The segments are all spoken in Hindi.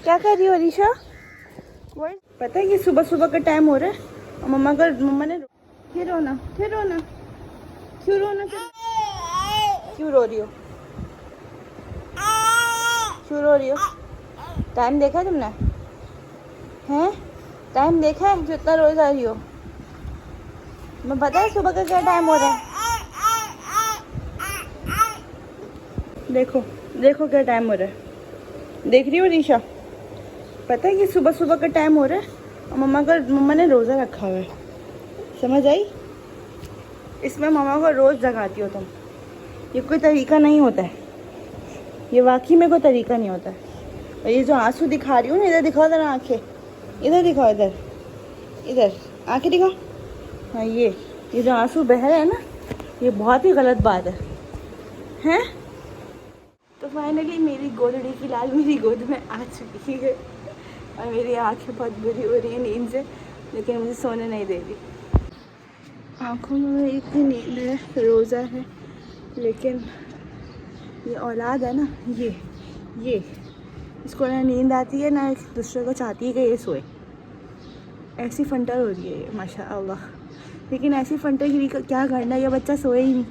क्या कर रही हो ऋषा? पता है कि सुबह सुबह का टाइम हो रहा है और मम्मा ने फिर रोना क्यों रोना क्यों रो रही हो? क्यों रो रही हो? टाइम देखा है तुमने? हैं? टाइम देखा है जो इतना रोज आ रही हो? मैं पता है सुबह का क्या टाइम हो रहा है? देखो देखो क्या टाइम हो रहा है, देख रही हो ऋषा? पता है कि सुबह सुबह का टाइम हो रहा है और मम्मा ने रोज़ा रखा हुआ है। समझ आई? इसमें मम्मा को रोज़ जगाती हो तुम। ये कोई तरीका नहीं होता है, ये वाकई में कोई तरीका नहीं होता है। और ये जो आंसू दिखा रही हूँ ना, इधर दिखाओ ज़रा आँखें, इधर दिखाओ, इधर आँखें दिखाओ। हाँ, ये जो आंसू बह रहे हैं ना, ये बहुत ही गलत बात है, हैं? तो फाइनली मेरी गोदड़ी फिलहाल मेरी गोद में आ चुकी है और मेरी आंखें बहुत बुरी हो रही है नींद से, लेकिन मुझे सोने नहीं दे रही। आँखों में इतनी नींद है, रोज़ा है, लेकिन ये औलाद है ना, ये इसको ना नींद आती है ना दूसरे को चाहती है कि ये सोए। ऐसी फंटर हो रही है ये माशाअल्लाह, लेकिन ऐसी फंटर गिरी का क्या करना, ये बच्चा सोए ही नहीं।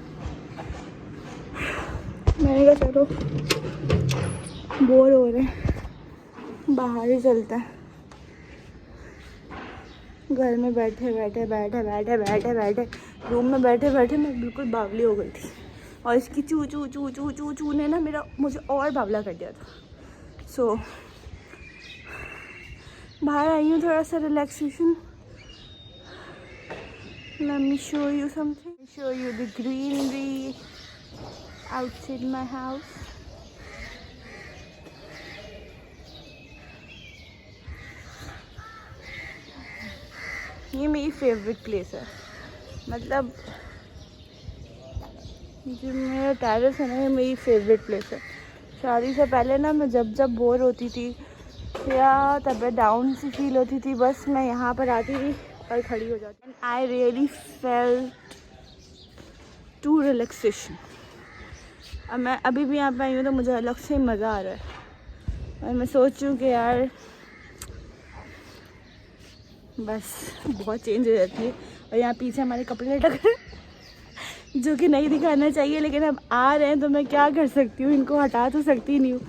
मैंने कहा चलो बोर हो रहे हैं, बाहर ही चलता है। घर में बैठे रूम में बैठे मैं बिल्कुल बावली हो गई थी और इसकी चू चू ने ना मुझे और बावला कर दिया था। सो बाहर आई हूँ थोड़ा सा relaxation. Let me show you something. Show you the greenery outside my house. ये मेरी फेवरेट प्लेस है, मतलब जो मेरा टेरेस है ना, ये मेरी फेवरेट प्लेस है। शादी से पहले ना मैं जब बोर होती थी या तबीयत डाउन सी फील होती थी, बस मैं यहाँ पर आती थी और खड़ी हो जाती। And I really felt to relaxation. अब मैं अभी भी यहाँ पे आई हूँ तो मुझे अलग से मज़ा आ रहा है और मैं सोच रही हूँ कि यार बस बहुत चेंज हो जाती है। और यहाँ पीछे हमारे कपड़े लटक रहे हैं जो कि नहीं दिखाना चाहिए, लेकिन अब आ रहे हैं तो मैं क्या कर सकती हूँ, इनको हटा तो सकती नहीं हूँ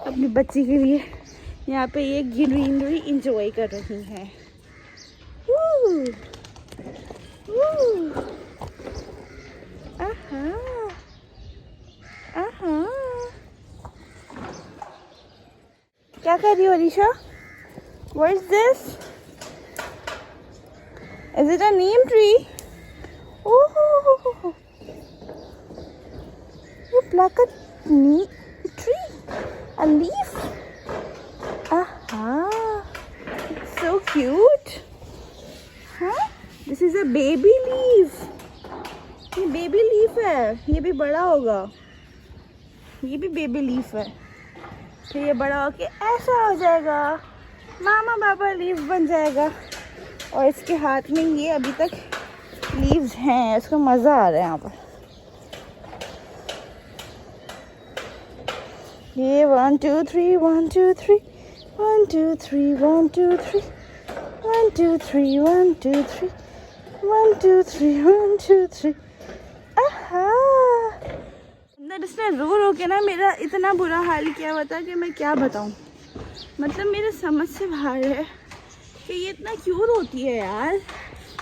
अपनी बच्ची के लिए। यहाँ पे ये ग्रीनरी इंजॉय कर रही हैं। क्या कर रही हो ऋषा? What is this? Is it a neem tree? Oh, you pluck a neem tree, a leaf. So cute. Huh? This is a baby leaf. ये बेबी लीफ है, ये भी बड़ा होगा। ये भी बेबी लीफ है, फिर ये बड़ा होके ऐसा हो जाएगा, मामा बाबा लीफ बन जाएगा। और इसके हाथ में ये अभी तक लीव्स हैं, इसको मज़ा आ रहा है यहाँ पर। ये 1 2 3 1 2 3 1 2 3 1 2 3 1 2 3 1 2 3 1 2 3 1 2 3। अंदर इसने रो के ना मेरा इतना बुरा हाल किया हुआ था कि मैं क्या बताऊँ। मतलब मेरे समझ से बाहर है कि ये इतना क्यों रोती है यार।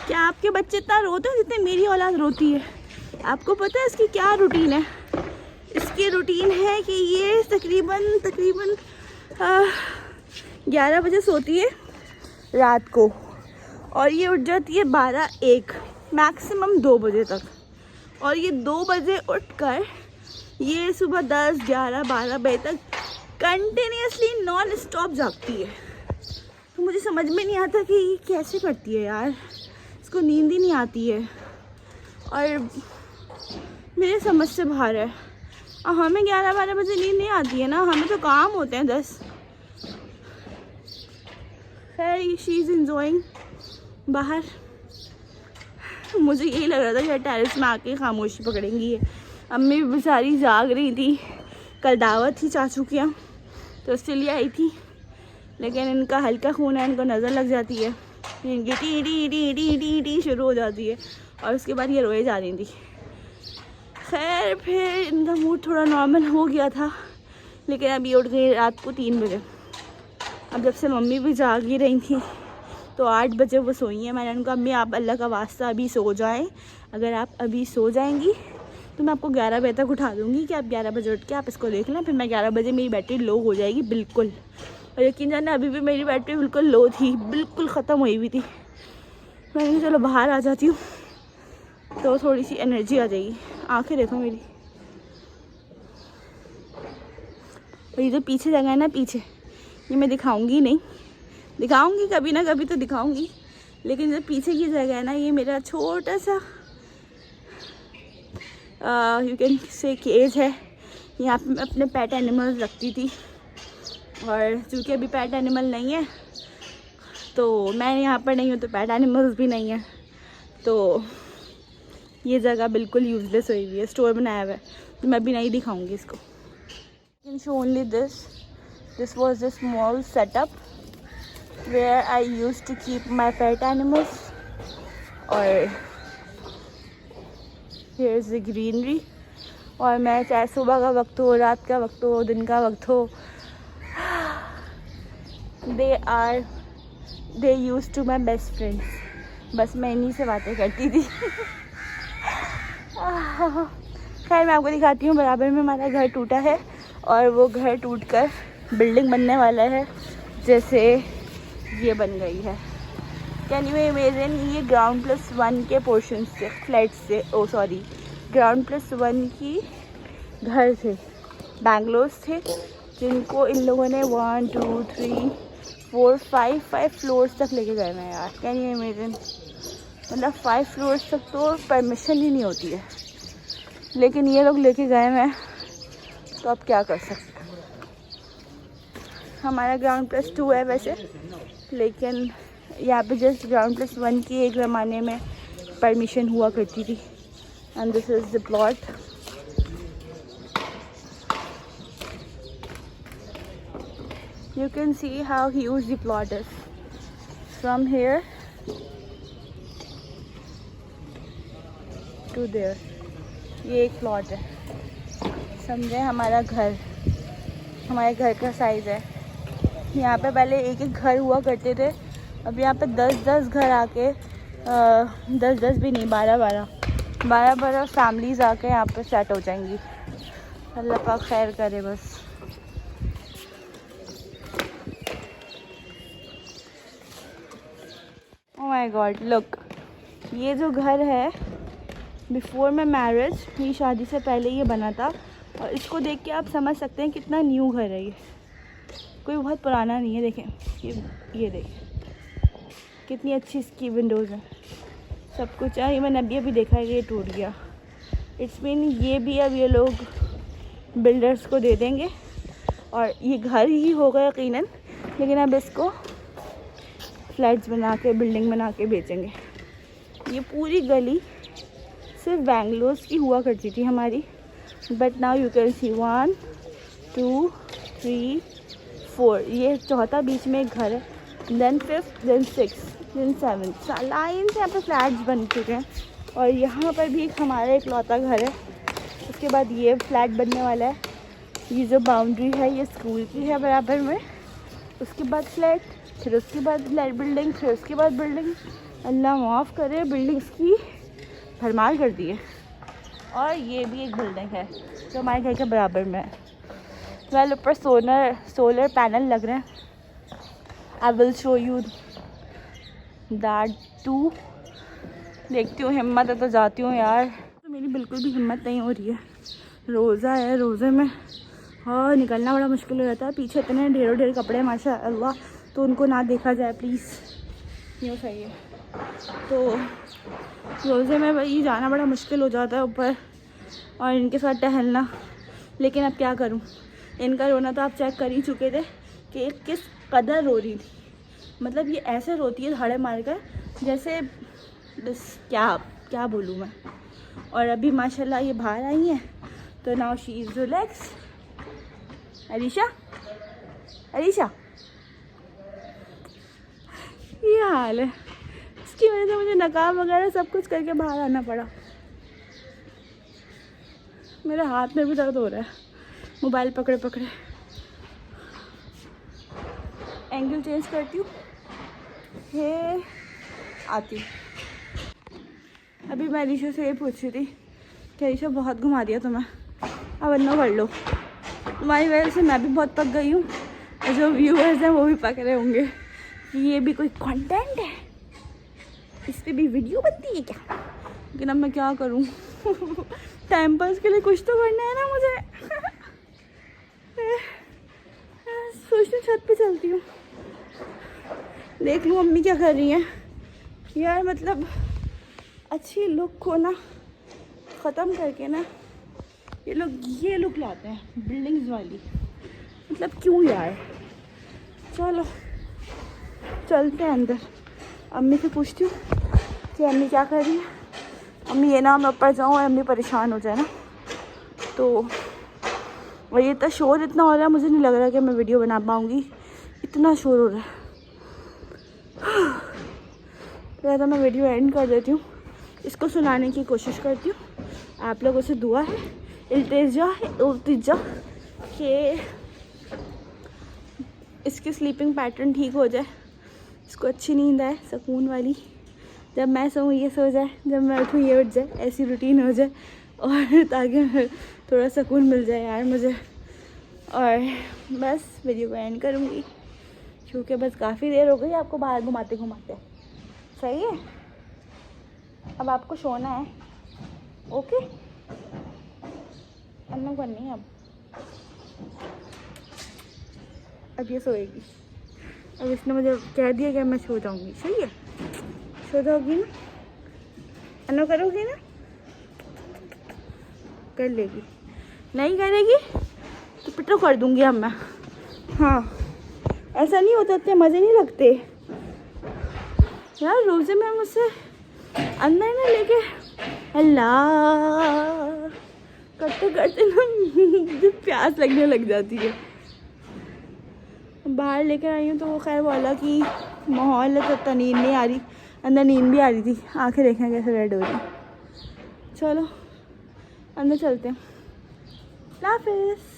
क्या आपके बच्चे इतना रोते हैं जितने मेरी औलाद रोती है? आपको पता है इसकी क्या रूटीन है? इसकी रूटीन है कि ये तकरीबन 11 बजे सोती है रात को और ये उठ जाती है 12-1 मैक्सिमम 2 बजे तक। और ये 2 बजे उठकर ये सुबह 10-11-12 बजे तक कंटिन्यूसली नॉन स्टॉप जागती है। तो मुझे समझ में नहीं आता कि ये कैसे करती है यार, इसको नींद ही नहीं आती है और मेरे समझ से बाहर है। और हमें 11-12 बजे नींद नहीं आती है ना, हमें तो काम होते हैं 10। खैर शी इज़ एंजॉइंग बाहर। मुझे यही लग रहा था कि टेरेस में आके खामोशी पकड़ेंगी ये। अम्मी बेचारी जाग रही थी, कल दावत थी चाचू के यहाँ तो इसलिए आई थी। लेकिन इनका हल्का खून है, इनको नज़र लग जाती है, इनकी T T T T T T शुरू हो जाती है और उसके बाद ये रोए जा रही थी। खैर फिर इनका मूड थोड़ा नॉर्मल हो गया था, लेकिन अब ये उठ गई रात को 3 बजे। अब जब से मम्मी भी जाग ही रही थी तो 8 बजे वो सोई हैं। मैंने उनको अम्मी आप अल्लाह का वास्ता अभी सो जाएं, अगर आप अभी सो जाएंगी तो मैं आपको 11 बजे तक उठा दूँगी कि आप 11 बजे उठ के आप इसको देख लें। फिर मैं 11 बजे मेरी बैटरी लो हो जाएगी बिल्कुल। और यकीन जाने अभी भी मेरी बैटरी बिल्कुल लो थी, बिल्कुल ख़त्म हुई हुई थी। मैंने चलो बाहर आ जाती हूँ तो थोड़ी सी एनर्जी आ जाएगी। आंखें देखो मेरी, और ये जो पीछे जगह है ना, पीछे ये मैं दिखाऊंगी नहीं, दिखाऊंगी कभी ना कभी तो दिखाऊंगी, लेकिन जो पीछे की जगह है ना, ये मेरा छोटा सा यू कैन से केज है। यहाँ पे मैं अपने पेट एनिमल्स रखती थी, और चूँकि अभी पेट एनिमल नहीं है तो मैं यहाँ पर नहीं हूँ तो पेट एनिमल्स भी नहीं है, तो ये जगह बिल्कुल यूजलेस हुई हुई है। स्टोर बनाया हुआ है तो मैं भी नहीं दिखाऊंगी इसको। Can show only this was the small setup where I used to keep my pet animals. और हियर इज द ग्रीनरी। और मैं चाहे सुबह का वक्त हो, रात का वक्त हो, दिन का वक्त हो, they used to my best friends. बस मैं इन्हीं से बातें करती थी। खैर मैं आपको दिखाती हूँ। बराबर में हमारा घर टूटा है और वो घर टूटकर बिल्डिंग बनने वाला है, जैसे ये बन गई है। कैन यू इमेजिन, ये ग्राउंड प्लस 1 के पोर्शन से, फ्लैट से, ग्राउंड प्लस 1 की घर थे, बैंगलोर्स थे, जिनको इन लोगों ने 1 2 3 4 5 फ्लोर्स तक लेके गए हैं यार। कैन यू इमेजिन, मतलब 5 फ्लोर्स तक तो परमिशन ही नहीं होती है, लेकिन ये लोग लेके गए हैं, तो अब क्या कर सकते हैं। हमारा ग्राउंड प्लस 2 है वैसे, लेकिन यहाँ पे जस्ट ग्राउंड प्लस 1 की एक ज़माने में परमिशन हुआ करती थी। And this is the plot. You can see how huge the plot is from here to there. ये एक प्लॉट है, समझे, हमारे घर का साइज़ है। यहाँ पे पहले एक एक घर हुआ करते थे, अब यहाँ पे 10-10 घर आके 10-10 भी नहीं, 12-12 फैमिलीज़ आके यहाँ पे सेट हो जाएंगी। अल्लाह पाक खैर करे बस। ओह माय गॉड, लुक, ये जो घर है बिफोर माई मैरिज, मेरी शादी से पहले ये बना था, और इसको देख के आप समझ सकते हैं कितना न्यू घर है ये, कोई बहुत पुराना नहीं है। देखें ये देखें कितनी अच्छी इसकी विंडोज़ हैं, सब कुछ है। मैंने अभी देखा है कि ये टूट गया। इट्स मीन ये भी अब ये लोग बिल्डर्स को दे देंगे और ये घर ही होगा यकीनन, लेकिन अब इसको फ्लैट्स बना के, बिल्डिंग बना के बेचेंगे। ये पूरी गली सिर्फ बैंगलोर्स की हुआ करती थी हमारी, बट नाउ यू कैन सी 1 2 3 4, ये चौथा बीच में एक घर है, then 5th, then 6th, then 7th, line से यहाँ पे फ्लैट्स बन चुके हैं। और यहाँ पर भी हमारा एक लौता घर है, उसके बाद ये फ्लैट बनने वाला है। ये जो बाउंड्री है ये स्कूल की है बराबर में, उसके बाद फ्लैट, फिर उसके बाद बिल्डिंग, फिर उसके बाद बिल्डिंग। अल्लाह माफ़ करे, बिल्डिंग्स की भरमार कर दी है। और ये भी एक बिल्डिंग है जो हमारे घर के बराबर में है। वेल, ऊपर सोलर पैनल लग रहे हैं। I will show you that too. देखती हूँ, हिम्मत है तो जाती हूँ यार। तो मेरी बिल्कुल भी हिम्मत नहीं हो रही है, रोज़ा है, रोज़े में हाँ निकलना बड़ा मुश्किल हो जाता है। पीछे इतने ढेर कपड़े माशा अल्लाह, तो उनको ना देखा जाए प्लीज़, यूँ सही है। तो रोज़े में भाई जाना बड़ा मुश्किल हो जाता है ऊपर, और इनके साथ टहलना। लेकिन अब क्या करूं, इनका रोना तो आप चेक कर ही चुके थे कि किस कदर रो रही थी। मतलब ये ऐसे रोती है धड़े मार कर, जैसे बस क्या बोलूँ मैं। और अभी माशाल्लाह ये बाहर आई हैं, तो now she is relax. Arisha ये हाल है। इसकी वजह से मुझे नकाब वगैरह सब कुछ करके बाहर आना पड़ा। मेरे हाथ में भी दर्द हो रहा है मोबाइल पकड़े पकड़े। एंगल चेंज करती हूँ, ये आती हूँ। अभी मैं ऋषा से ये पूछ रही थी कि ऋषा बहुत घुमा दिया तुम्हें, अब अन्ना कर लो। तुम्हारी वजह से मैं भी बहुत पक गई हूँ, और जो व्यूअर्स हैं वो भी पक रहे होंगे कि ये भी कोई कंटेंट है, इस पर भी वीडियो बनती है क्या। लेकिन अब मैं क्या करूँ टाइम पास के लिए कुछ तो करना है ना मुझे। सोचती हूँ छत पे चलती हूँ, देख लूँ मम्मी क्या कर रही हैं यार। मतलब अच्छी लुक को ना ख़त्म करके ना ये लोग ये लुक लाते हैं बिल्डिंग्स वाली। मतलब क्यों यार। चलो चलते हैं अंदर, अम्मी से पूछती हूँ कि अम्मी क्या कर रही है। अम्मी ये ना मैं ऊपर जाऊँ और अम्मी परेशान हो जाए ना तो। और ये इतना शोर इतना हो रहा है, मुझे नहीं लग रहा कि मैं वीडियो बना पाऊँगी, इतना शोर हो रहा है। तो मैं वीडियो एंड कर देती हूँ, इसको सुनाने की कोशिश करती हूँ। आप लोगों से दुआ है, इल्तिजा कि इसकी स्लीपिंग पैटर्न ठीक हो जाए, इसको अच्छी नींद आए सुकून वाली। जब मैं सोऊँ ये सो जाए, जब मैं उठूँ ये उठ जाए, ऐसी रूटीन हो जाए, और ताकि थोड़ा सुकून मिल जाए यार मुझे। और बस वीडियो को एंड करूँगी क्योंकि बस काफ़ी देर हो गई आपको बाहर घुमाते घुमाते। सही है, अब आपको सोना है। ओके, अन्ना करनी है अब ये सोएगी। अब इसने मुझे कह दिया कि मैं सो जाऊँगी। सही है, सो जाओगी ना, अन्ना करोगी ना, कर लेगी। नहीं करेगी तो पिटो कर दूँगी अब मैं। हाँ, ऐसा नहीं होता, इतने मज़े नहीं लगते यार। रोज़े में मुझसे अंदर ना लेके अल्लाह करते करते ना मुझे प्यास लगने लग जाती है। बाहर लेकर आई हूँ तो वो खैर वो अलग ही माहौल है, तो नींद नहीं आ रही, अंदर नींद भी आ रही थी। आंखें देखें कैसे रेड हो रही। चलो अंदर चलते हैं। अल्लाह हाफ़िज़।